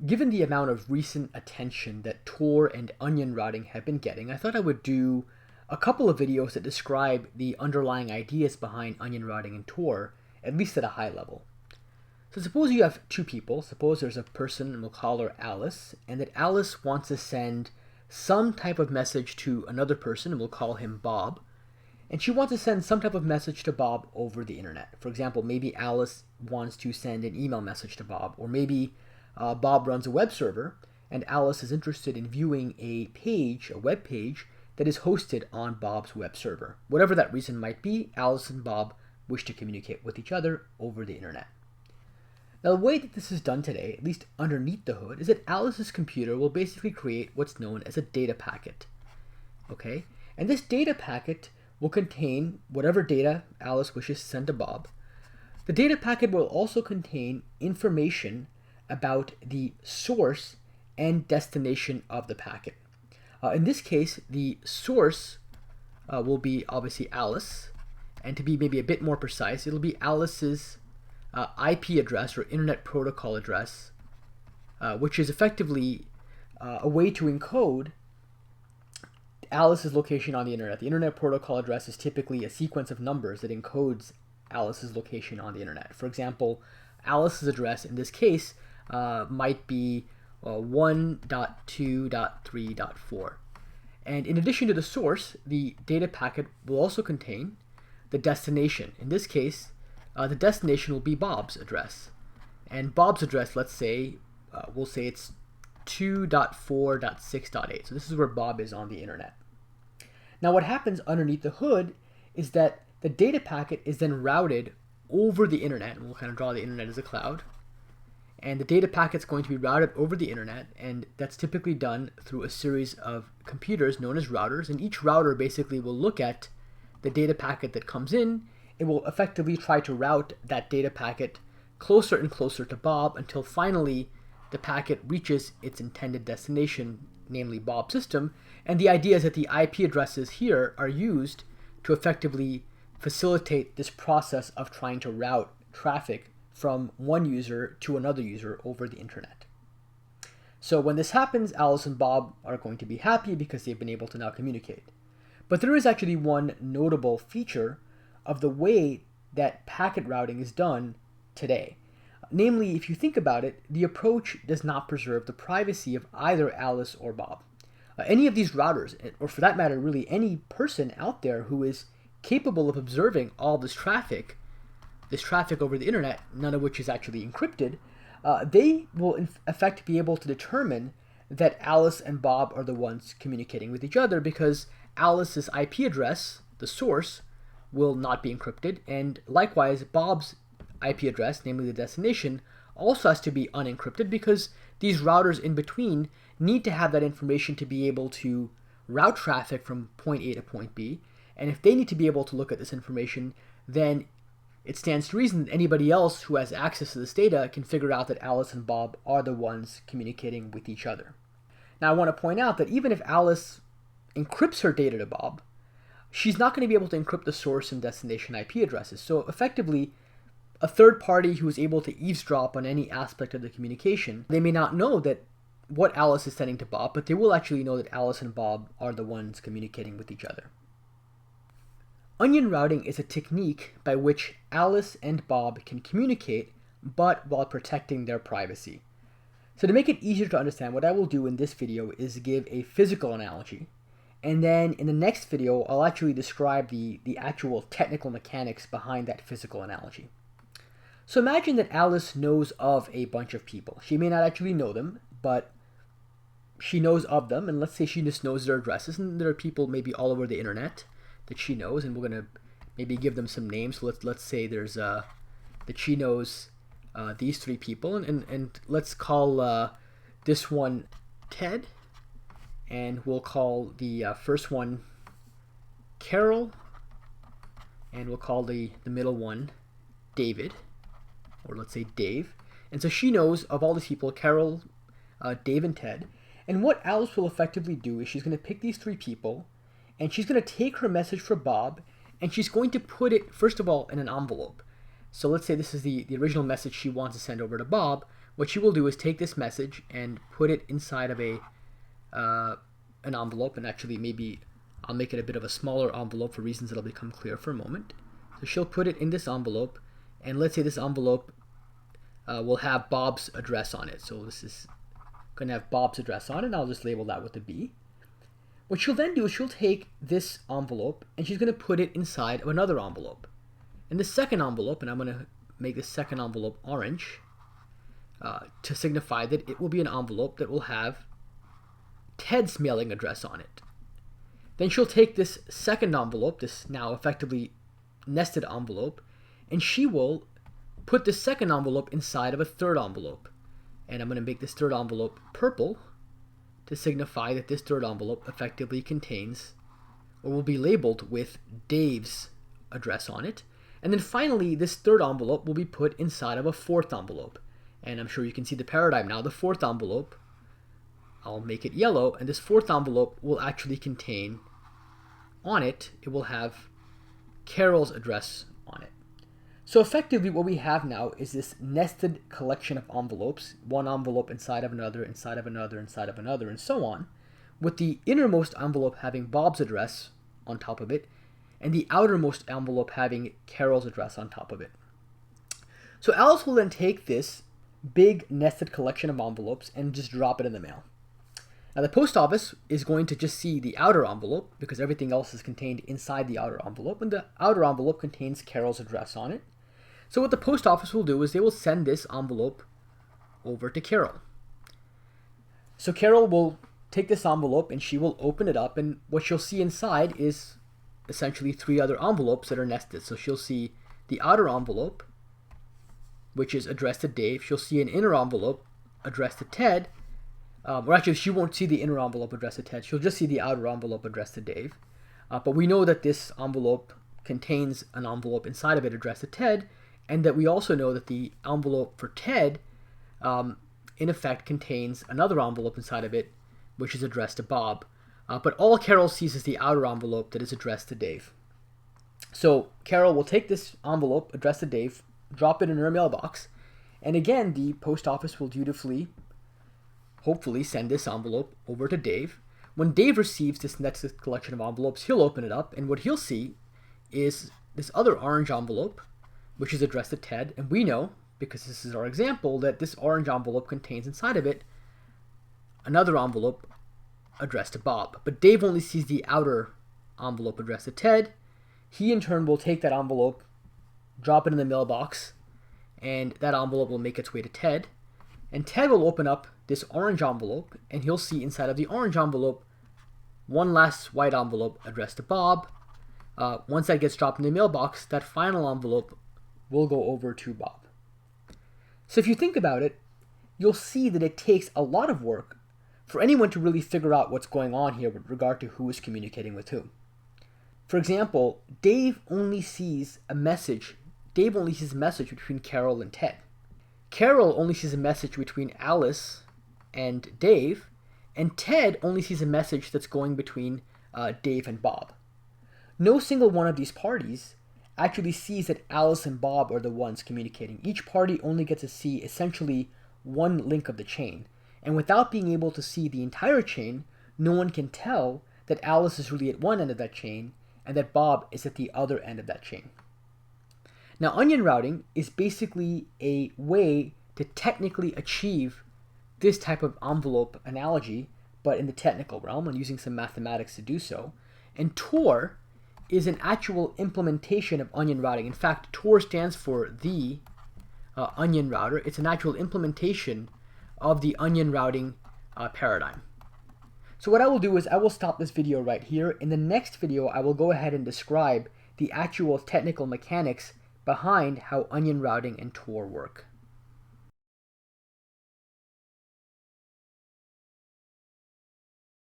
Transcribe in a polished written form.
Given the amount of recent attention that Tor and Onion routing have been getting, I thought I would do a couple of videos that describe the underlying ideas behind Onion routing and Tor, at least at a high level. So suppose you have two people. Suppose there's a person, and we'll call her Alice, and that Alice wants to send some type of message to another person, and we'll call him Bob. And she wants to send some type of message to Bob over the internet. For example, maybe Alice wants to send an email message to Bob, or maybe Bob runs a web server, and Alice is interested in viewing a web page, that is hosted on Bob's web server. Whatever that reason might be, Alice and Bob wish to communicate with each other over the internet. Now, the way that this is done today, at least underneath the hood, is that Alice's computer will basically create what's known as a data packet. Okay? And this data packet will contain whatever data Alice wishes to send to Bob. The data packet will also contain information about the source and destination of the packet. In this case, the source will be obviously Alice, and to be maybe a bit more precise, it'll be Alice's IP address or Internet Protocol address, which is effectively a way to encode Alice's location on the internet. The Internet Protocol address is typically a sequence of numbers that encodes Alice's location on the internet. For example, Alice's address in this case might be 1.2.3.4. And in addition to the source, the data packet will also contain the destination. In this case, the destination will be Bob's address. And Bob's address, let's say, we'll say it's 2.4.6.8. So this is where Bob is on the internet. Now what happens underneath the hood is that the data packet is then routed over the internet, and we'll kind of draw the internet as a cloud. And the data packet's going to be routed over the internet, and that's typically done through a series of computers known as routers, and each router basically will look at the data packet that comes in. It will effectively try to route that data packet closer and closer to Bob until finally the packet reaches its intended destination, namely Bob's system. And the idea is that the IP addresses here are used to effectively facilitate this process of trying to route traffic from one user to another user over the internet. So when this happens, Alice and Bob are going to be happy because they've been able to now communicate. But there is actually one notable feature of the way that packet routing is done today. Namely, if you think about it, the approach does not preserve the privacy of either Alice or Bob. Any of these routers, or for that matter, really any person out there who is capable of observing all this traffic over the internet, none of which is actually encrypted, they will in effect be able to determine that Alice and Bob are the ones communicating with each other, because Alice's IP address, the source, will not be encrypted, and likewise Bob's IP address, namely the destination, also has to be unencrypted, because these routers in between need to have that information to be able to route traffic from point A to point B, and if they need to be able to look at this information, then it stands to reason that anybody else who has access to this data can figure out that Alice and Bob are the ones communicating with each other. Now I want to point out that even if Alice encrypts her data to Bob, she's not going to be able to encrypt the source and destination IP addresses. So effectively, a third party who is able to eavesdrop on any aspect of the communication, they may not know that what Alice is sending to Bob, but they will actually know that Alice and Bob are the ones communicating with each other. Onion routing is a technique by which Alice and Bob can communicate, but while protecting their privacy. So to make it easier to understand, what I will do in this video is give a physical analogy, and then in the next video I'll actually describe the actual technical mechanics behind that physical analogy. So imagine that Alice knows of a bunch of people. She may not actually know them, but she knows of them, and let's say she just knows their addresses, and there are people maybe all over the internet that she knows, and we're going to maybe give them some names. So let's say there's that she knows these three people, and let's call this one Ted, and we'll call the first one Carol, and we'll call the middle one David, or let's say Dave. And so she knows of all these people, Carol, Dave, and Ted. And what Alice will effectively do is she's going to pick these three people, and she's going to take her message for Bob, and she's going to put it, first of all, in an envelope. So let's say this is the original message she wants to send over to Bob. what she will do is take this message and put it inside of an envelope, and actually maybe I'll make it a bit of a smaller envelope for reasons that'll become clear for a moment. So she'll put it in this envelope, and let's say this envelope will have Bob's address on it. So this is going to have Bob's address on it, and I'll just label that with a B. What she'll then do is she'll take this envelope and she's going to put it inside of another envelope. And the second envelope, and I'm going to make the second envelope orange to signify that it will be an envelope that will have Ted's mailing address on it. Then she'll take this second envelope, this now effectively nested envelope, and she will put this second envelope inside of a third envelope. And I'm going to make this third envelope purple to signify that this third envelope effectively contains, or will be labeled with, Dave's address on it. And then finally, this third envelope will be put inside of a fourth envelope. And I'm sure you can see the paradigm now. The fourth envelope, I'll make it yellow, and this fourth envelope will actually contain on it, it will have Carol's address on it. So effectively what we have now is this nested collection of envelopes, one envelope inside of another, inside of another, inside of another, and so on, with the innermost envelope having Bob's address on top of it, and the outermost envelope having Carol's address on top of it. So Alice will then take this big nested collection of envelopes and just drop it in the mail. Now the post office is going to just see the outer envelope because everything else is contained inside the outer envelope, and the outer envelope contains Carol's address on it. So what the post office will do is they will send this envelope over to Carol. So Carol will take this envelope and she will open it up, and what she'll see inside is essentially three other envelopes that are nested. So she'll see the outer envelope, which is addressed to Dave. She'll see an inner envelope addressed to Ted. Or actually, she won't see the inner envelope addressed to Ted. She'll just see the outer envelope addressed to Dave. But we know that this envelope contains an envelope inside of it addressed to Ted, and that we also know that the envelope for Ted, in effect, contains another envelope inside of it, which is addressed to Bob. But all Carol sees is the outer envelope that is addressed to Dave. So Carol will take this envelope addressed to Dave, drop it in her mailbox, and again, the post office will dutifully, hopefully, send this envelope over to Dave. When Dave receives this nested collection of envelopes, he'll open it up, and what he'll see is this other orange envelope, which is addressed to Ted, and we know, because this is our example, that this orange envelope contains inside of it another envelope addressed to Bob. But Dave only sees the outer envelope addressed to Ted. He in turn will take that envelope, drop it in the mailbox, and that envelope will make its way to Ted. And Ted will open up this orange envelope, and he'll see inside of the orange envelope one last white envelope addressed to Bob. Once that gets dropped in the mailbox, that final envelope will go over to Bob. So if you think about it, you'll see that it takes a lot of work for anyone to really figure out what's going on here with regard to who is communicating with who. For example, Dave only sees a message between Carol and Ted. Carol only sees a message between Alice and Dave, and Ted only sees a message that's going between Dave and Bob. No single one of these parties actually sees that Alice and Bob are the ones communicating. Each party only gets to see essentially one link of the chain. And without being able to see the entire chain, no one can tell that Alice is really at one end of that chain and that Bob is at the other end of that chain. Now, onion routing is basically a way to technically achieve this type of envelope analogy, but in the technical realm and using some mathematics to do so. And TOR is an actual implementation of onion routing. In fact, TOR stands for the onion router. It's an actual implementation of the onion routing paradigm. So what I will do is I will stop this video right here. In the next video, I will go ahead and describe the actual technical mechanics behind how onion routing and TOR work.